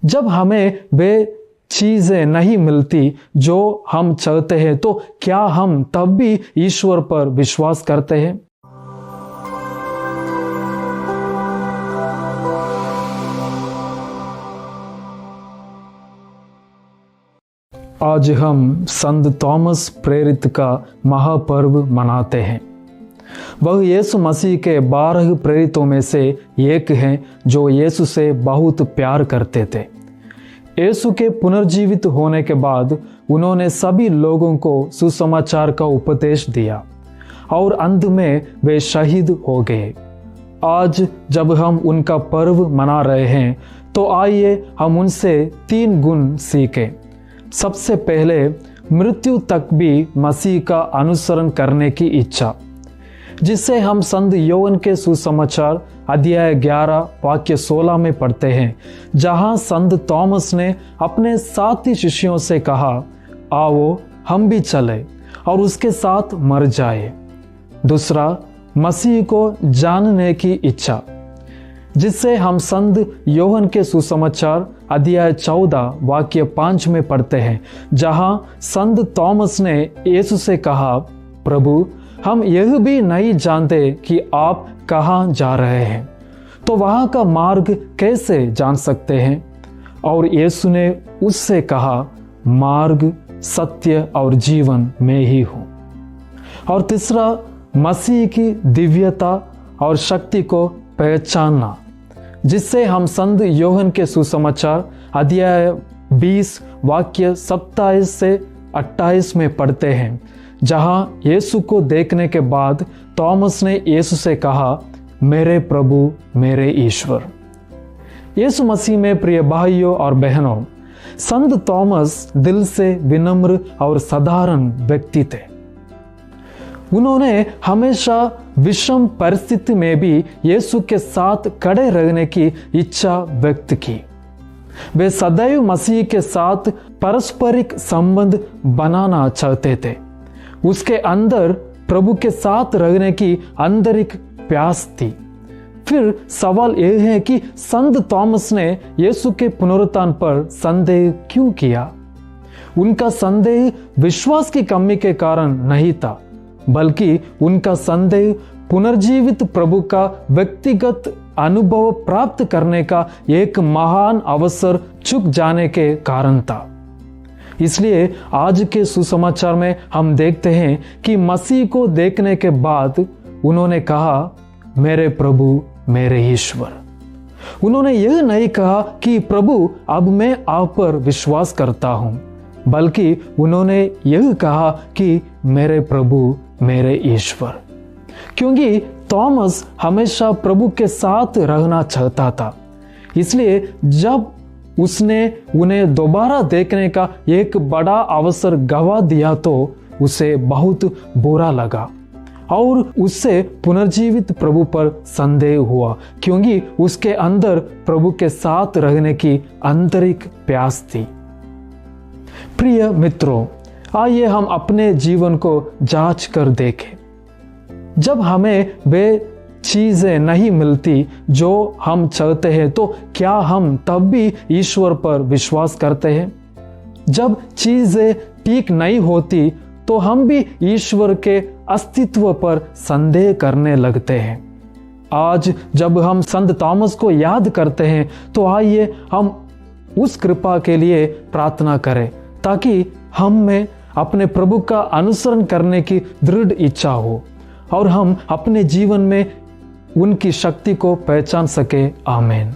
जब हमें वे चीजें नहीं मिलती जो हम चाहते हैं, तो क्या हम तब भी ईश्वर पर विश्वास करते हैं? आज हम संत थॉमस प्रेरित का महापर्व मनाते हैं। वह यीशु मसीह के 12 प्रेरितों में से एक हैं जो यीशु से बहुत प्यार करते थे। यीशु के पुनर्जीवित होने के बाद उन्होंने सभी लोगों को सुसमाचार का उपदेश दिया और अंत में वे शहीद हो गए। आज जब हम उनका पर्व मना रहे हैं, तो आइए हम उनसे 3 गुण सीखें। सबसे पहले, मृत्यु तक भी मसीह का अनुसरण करने की इच्छा, जिसे हम संत योहन के सुसमाचार अध्याय 11 वाक्य 16 में पढ़ते हैं, जहां संत थॉमस ने अपने साथी शिष्यों से कहा, आओ हम भी चले और उसके साथ मर जाए। दूसरा, मसीह को जानने की इच्छा, जिससे हम संत योहन के सुसमाचार अध्याय 14 वाक्य 5 में पढ़ते हैं, जहां संत थॉमस ने यीशु से कहा, प्रभु हम यह भी नहीं जानते कि आप कहाँ जा रहे हैं, तो वहाँ का मार्ग कैसे जान सकते हैं? और यीशु ने उससे कहा, मार्ग, सत्य और जीवन मैं ही हूँ। और तीसरा, मसीह की दिव्यता और शक्ति को पहचानना, जिससे हम संत योहन के सुसमाचार अध्याय 20 वाक्य 27 से 28 में पढ़ते हैं, जहां यीशु को देखने के बाद थॉमस ने यीशु से कहा, मेरे प्रभु, मेरे ईश्वर। यीशु मसीह में प्रिय भाइयों और बहनों, संत थॉमस दिल से विनम्र और साधारण व्यक्ति थे। उन्होंने हमेशा विषम परिस्थिति में भी यीशु के साथ खड़े रहने की इच्छा व्यक्त की। वे सदैव मसीह के साथ पारस्परिक संबंध बनाना चाहते थे। उसके अंदर प्रभु के साथ रहने की आंतरिक प्यास थी। फिर सवाल यह है कि संत थॉमस ने यीशु के पुनरुत्थान पर संदेह क्यों किया? उनका संदेह विश्वास की कमी के कारण नहीं था, बल्कि उनका संदेह पुनर्जीवित प्रभु का व्यक्तिगत अनुभव प्राप्त करने का एक महान अवसर चूक जाने के कारण था। इसलिए आज के सुसमाचार में हम देखते हैं कि मसीह को देखने के बाद उन्होंने कहा, मेरे प्रभु, मेरे ईश्वर। उन्होंने यह नहीं कहा कि प्रभु अब मैं आप पर विश्वास करता हूं, बल्कि उन्होंने यह कहा कि मेरे प्रभु, मेरे ईश्वर। क्योंकि थॉमस हमेशा प्रभु के साथ रहना चाहता था, इसलिए जब उसने उन्हें दोबारा देखने का एक बड़ा अवसर गवा दिया तो उसे बहुत बुरा लगा और उससे पुनर्जीवित प्रभु पर संदेह हुआ, क्योंकि उसके अंदर प्रभु के साथ रहने की आंतरिक प्यास थी। प्रिय मित्रों, आइए हम अपने जीवन को जांच कर देखें। जब हमें वे चीजें नहीं मिलती जो हम चाहते हैं, तो क्या हम तब भी ईश्वर पर विश्वास करते हैं? जब चीजें ठीक नहीं होती, तो हम भी ईश्वर के अस्तित्व पर संदेह करने लगते हैं। आज जब हम संत थॉमस को याद करते हैं, तो आइए हम उस कृपा के लिए प्रार्थना करें, ताकि हम में अपने प्रभु का अनुसरण करने की दृढ़ इच्छा हो और हम अपने जीवन में उनकी शक्ति को पहचान सके। आमीन।